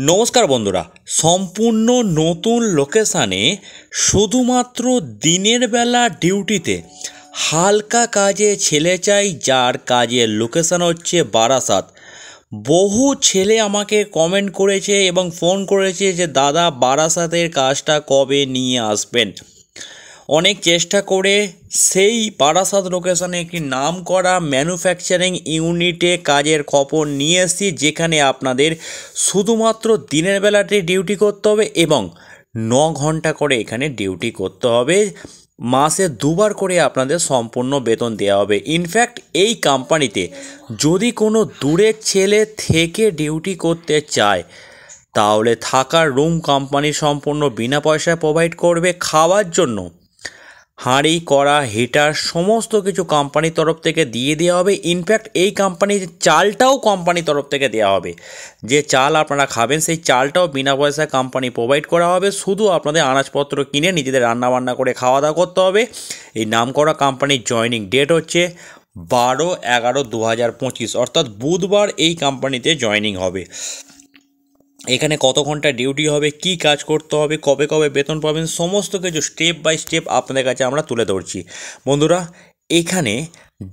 নমস্কার বন্ধুরা, সম্পূর্ণ নতুন লোকেশানে শুধুমাত্র দিনের বেলা ডিউটিতে হালকা কাজে ছেলে চাই, যার কাজের লোকেশান হচ্ছে বারাসাত। বহু ছেলে আমাকে কমেন্ট করেছে এবং ফোন করেছে যে দাদা বারাসাতের কাজটা কবে নিয়ে আসবেন। অনেক চেষ্টা করে সেই বারাসাত লোকেশনে একটি নামকরা ম্যানুফ্যাকচারিং ইউনিটে কাজের খবর নিয়ে এসেছি, যেখানে আপনাদের শুধুমাত্র দিনের বেলাতে ডিউটি করতে হবে এবং 9 ঘন্টা করে এখানে ডিউটি করতে হবে। মাসে 2বার করে আপনাদের সম্পূর্ণ বেতন দেওয়া হবে। ইনফ্যাক্ট এই কোম্পানিতে যদি কোনো দূরের ছেলে থেকে ডিউটি করতে চায় তাহলে থাকার রুম কোম্পানি সম্পূর্ণ বিনা পয়সায় প্রোভাইড করবে। খাওয়ার জন্য হাঁড়ি, কড়া, হিটার সমস্ত কিছু কোম্পানির তরফ থেকে দিয়ে দেওয়া হবে। ইনফ্যাক্ট এই কোম্পানির চালটাও কোম্পানির তরফ থেকে দেওয়া হবে। যে চাল আপনারা খাবেন সেই চালটাও বিনা পয়সায় কোম্পানি প্রোভাইড করা হবে। শুধু আপনাদের আনাজপত্র কিনে নিজেদের রান্নাবান্না করে খাওয়া দাওয়া করতে হবে। এই নামকরা কোম্পানির জয়েনিং ডেট হচ্ছে 12/11/2025, অর্থাৎ বুধবার এই কোম্পানিতে জয়েনিং হবে। এখানে কত ঘন্টা ডিউটি হবে, কি কাজ করতে হবে, কবে কবে বেতন পাবেন, সমস্ত কিছু স্টেপ বাই স্টেপ আপনাদের কাছে আমরা তুলে ধরছি। বন্ধুরা, এখানে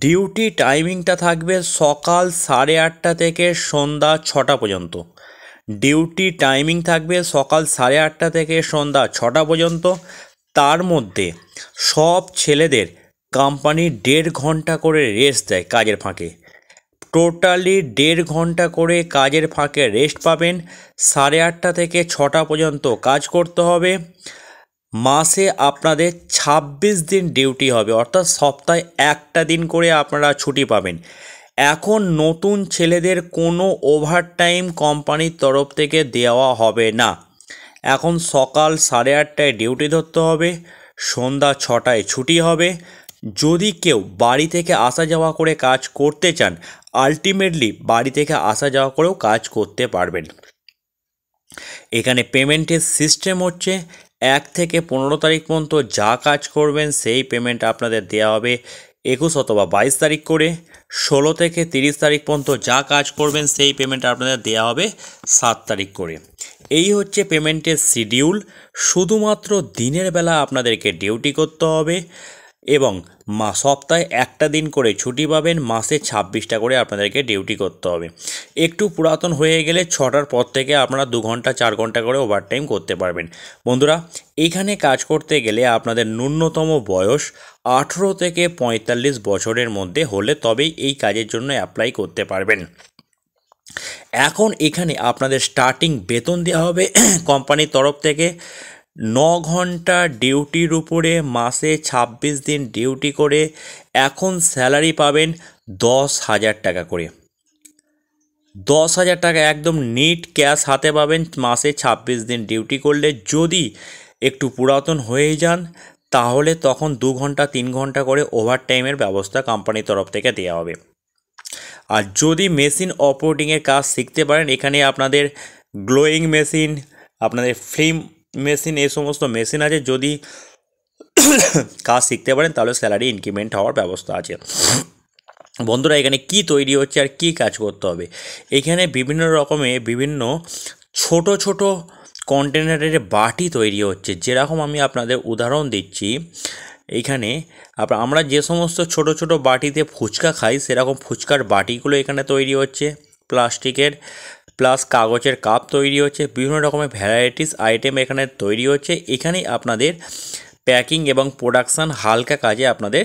ডিউটি টাইমিংটা থাকবে সকাল 8:30 থেকে সন্ধ্যা 6টা পর্যন্ত। ডিউটি টাইমিং থাকবে সকাল 8:30 থেকে সন্ধ্যা 6টা পর্যন্ত। তার মধ্যে সব ছেলেদের কোম্পানি 1.5 ঘন্টা করে রেস্ট দেয় কাজের ফাঁকে। টোটালি 1.5 ঘন্টা করে কাজের ফাঁকে রেস্ট পাবেন। 8:30 থেকে 6টা পর্যন্ত কাজ করতে হবে। মাসে আপনাদের 26 দিন ডিউটি হবে, অর্থাৎ সপ্তাহে একটা দিন করে আপনারা ছুটি পাবেন। এখন নতুন ছেলেদের কোনো ওভারটাইম কোম্পানির তরফ থেকে দেওয়া হবে না। এখন সকাল 8:30টায় ডিউটি ধরতে হবে, সন্ধ্যা 6টায় ছুটি হবে। যদি কেউ বাড়ি থেকে আসা যাওয়া করে কাজ করতে চান, আলটিমেটলি বাড়ি থেকে আসা যাওয়া করেও কাজ করতে পারবেন। এখানে পেমেন্টের সিস্টেম হচ্ছে 1 থেকে 15 তারিখ পর্যন্ত যা কাজ করবেন সেই পেমেন্ট আপনাদের দেওয়া হবে 21 অথবা 22 তারিখ করে। 16 থেকে 30 তারিখ পর্যন্ত যা কাজ করবেন সেই পেমেন্ট আপনাদের দেওয়া হবে 7 তারিখ করে। এই হচ্ছে পেমেন্টের শিডিউল। শুধুমাত্র দিনের বেলা আপনাদেরকে ডিউটি করতে হবে এবং সপ্তাহে একটা দিন করে ছুটি পাবেন। মাসে 26টা করে আপনাদেরকে ডিউটি করতে হবে। একটু পুরাতন হয়ে গেলে 6টার পর থেকে আপনারা 2 ঘন্টা 4 ঘন্টা করে ওভারটাইম করতে পারবেন। বন্ধুরা, এইখানে কাজ করতে গেলে আপনাদের ন্যূনতম বয়স 18 থেকে 45 বছরের মধ্যে হলে তবেই এই কাজের জন্য অ্যাপ্লাই করতে পারবেন। এখন এখানে আপনাদের স্টার্টিং বেতন দেওয়া হবে কোম্পানির তরফ থেকে 9 ঘন্টা ডিউটির উপরে মাসে 26 দিন ডিউটি করে এখন স্যালারি পাবেন 10,000 টাকা করে। 10,000 টাকা একদম নিট ক্যাশ হাতে পাবেন মাসে 26 দিন ডিউটি করলে। যদি একটু পুরাতন হয়ে যান তাহলে তখন 2 ঘন্টা 3 ঘন্টা করে ওভারটাইমের ব্যবস্থা কোম্পানির তরফ থেকে দেওয়া হবে। আর যদি মেশিন অপারেটিংয়ের কাজ শিখতে পারেন, এখানে আপনাদের গ্লোয়িং মেশিন, আপনাদের ফিল্ম মেশিন, এই সমস্ত মেশিন আছে। যদি কাজ শিখতে পারেন তাহলে স্যালারি ইনক্রিমেন্ট হওয়ার ব্যবস্থা আছে। বন্ধুরা, এখানে কি তৈরি হচ্ছে আর কি কাজ করতে হবে, এখানে বিভিন্ন রকমের বিভিন্ন ছোট ছোট কন্টেনারের বাটি তৈরি হচ্ছে। যেরকম আমি আপনাদের উদাহরণ দিচ্ছি, এইখানে আমরা যে সমস্ত ছোট ছোট বাটিতে ফুচকা খাই সেরকম ফুচকার বাটিগুলো এখানে তৈরি হচ্ছে। প্লাস্টিকের প্লাস কাগজের কাপ তৈরি হচ্ছে। বিভিন্ন রকমের ভ্যারাইটিস আইটেম এখানে তৈরি হচ্ছে। এখানেই আপনাদের প্যাকিং এবং প্রোডাকশান হালকা কাজে আপনাদের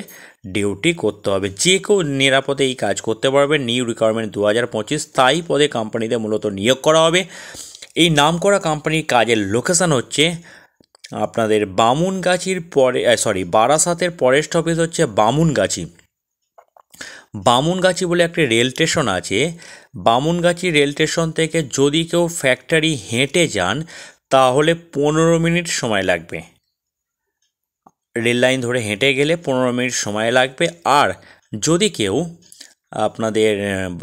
ডিউটি করতে হবে। যে কেউ নিরাপদে এই কাজ করতে পারবে। নিউ রিকোয়ারমেন্ট 2025 স্থায়ী পদে কোম্পানিতে মূলত নিয়োগ করা হবে। এই নামকরা কোম্পানির কাজের লোকেশান হচ্ছে আপনাদের বামুনগাছির পরে বারাসাতের ফরেস্ট অফিস হচ্ছে বামুনগাছি। বামুনগাছি বলে একটি রেল স্টেশন আছে। বামুনগাছি রেল স্টেশন থেকে যদি কেউ ফ্যাক্টরি হেঁটে যান তাহলে 15 মিনিট সময় লাগবে। রেল লাইন ধরে হেঁটে গেলে 15 মিনিট সময় লাগবে। আর যদি কেউ আপনাদের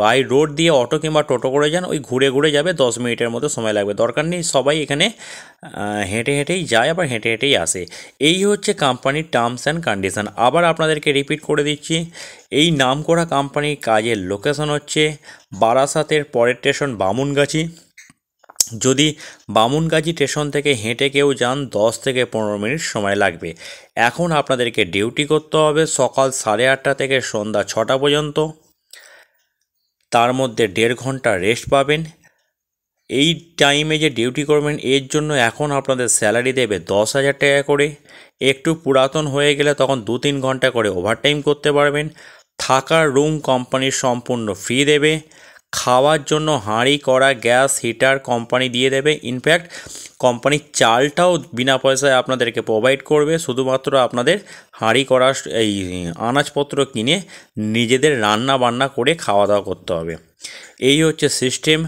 বাই রোড দিয়ে অটো কিংবা টোটো করে যান, ওই ঘুরে ঘুরে যাবে, 10 মিনিটের মতো সময় লাগবে। দরকার নেই, সবাই এখানে হেঁটে হেঁটেই যায় আবার হেঁটে হেঁটেই আসে। এই হচ্ছে কোম্পানির টার্মস অ্যান্ড কন্ডিশান। আবার আপনাদেরকে রিপিট করে দিচ্ছি, এই নামকরা কোম্পানির কাজের লোকেশন হচ্ছে বারাসাতের পরের স্টেশন বামুনগাছি। যদি বামুনগাছি স্টেশন থেকে হেঁটে কেউ যান 10 থেকে 15 মিনিট সময় লাগবে। এখন আপনাদেরকে ডিউটি করতে হবে সকাল 8:30 থেকে সন্ধ্যা 6টা পর্যন্ত। তার মধ্যে 1.5 ঘন্টা রেস্ট পাবেন। এই টাইমে যে ডিউটি করবেন এর জন্য এখন আপনাদের স্যালারি দেবে 10,000 টাকা করে। একটু পুরাতন হয়ে গেলে তখন 2-3 ঘন্টা করে ওভারটাইম করতে পারবেন। থাকার রুম কোম্পানির সম্পূর্ণ ফ্রি দেবে। খাওয়ার জন্য হাঁড়ি কড়া গ্যাস হিটার কোম্পানি দিয়ে দেবে। ইনফ্যাক্ট কোম্পানির চালটাও বিনা পয়সায় আপনাদেরকে প্রোভাইড করবে। শুধুমাত্র আপনাদের হাঁড়ি কড়া এই আনাজপত্র কিনে নিজেদের রান্না বান্না করে খাওয়া দাওয়া করতে হবে। এই হচ্ছে সিস্টেম।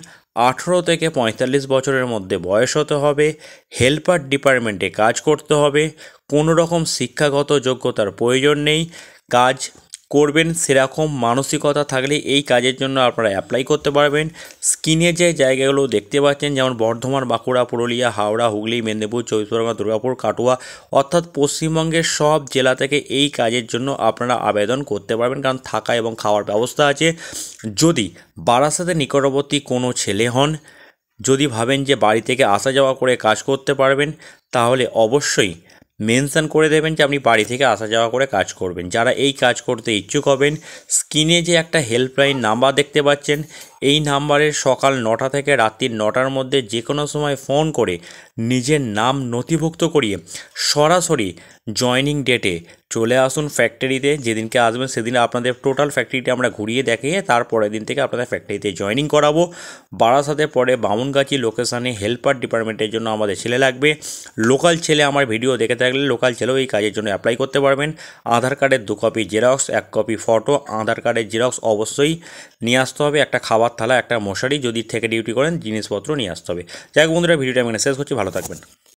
18 থেকে 45 বছরের মধ্যে বয়স হতে হবে। হেল্পার ডিপার্টমেন্টে কাজ করতে হবে। কোনো রকম শিক্ষাগত যোগ্যতার প্রয়োজন নেই। কাজ করবেন সেরকম মানসিকতা থাকলে এই কাজের জন্য আপনারা অ্যাপ্লাই করতে পারবেন। স্ক্রিনে যে জায়গাগুলো দেখতে পাচ্ছেন যেমন বর্ধমান, বাঁকুড়া, পুরুলিয়া, হাওড়া, হুগলি, মেদিনীপুর, চব্বিশ পরগনা, দুর্গাপুর, কাটোয়া অর্থাৎ পশ্চিমবঙ্গের সব জেলা থেকে এই কাজের জন্য আপনারা আবেদন করতে পারবেন, কারণ থাকা এবং খাওয়ার ব্যবস্থা আছে। যদি বারাসাতের নিকটবর্তী কোনো ছেলে হন, যদি ভাবেন যে বাড়ি থেকে আসা যাওয়া করে কাজ করতে পারবেন, তাহলে অবশ্যই মেনশন করে দেবেন যে আপনি বাড়ি থেকে আসা যাওয়া করে কাজ করবেন। যারা এই কাজ করতে ইচ্ছুক হবেন, স্ক্রিনে যে একটা হেল্পলাইন নাম্বার দেখতে পাচ্ছেন, এই নাম্বারে সকাল 9টা থেকে রাত্রি 9টার মধ্যে যে কোনো সময় ফোন করে নিজের নাম নথিভুক্ত করিয়ে সরাসরি জয়নিং ডেটে চলে আসুন ফ্যাক্টরিতে। যেদিনকে আসবেন সেদিন আপনাদের টোটাল ফ্যাক্টরিটা আমরা ঘুরিয়ে দেখিয়ে তারপরের দিন থেকে আপনাদের ফ্যাক্টরিতে জয়নিং করাবো। বারাসাতের পরে বামুনগাছি লোকেশানে হেল্পার ডিপার্টমেন্টের জন্য আমাদের ছেলে লাগবে। লোকাল ছেলে আমার ভিডিও দেখে থাকলে লোকাল ছেলেও এই কাজের জন্য অ্যাপ্লাই করতে পারবেন। আধার কার্ডের 2 কপি জেরক্স, 1 কপি ফটো, আধার কার্ডের জেরক্স অবশ্যই নিয়ে আসতে হবে। একটা খাবার থালা, একটা মশারি, যদি থেকে ডিউটি করেন জিনিসপত্র নিয়ে আসতে হবে। যাই হোক বন্ধুরা, ভিডিওটা আমি শেষ করছি। ভালো থাকবেন।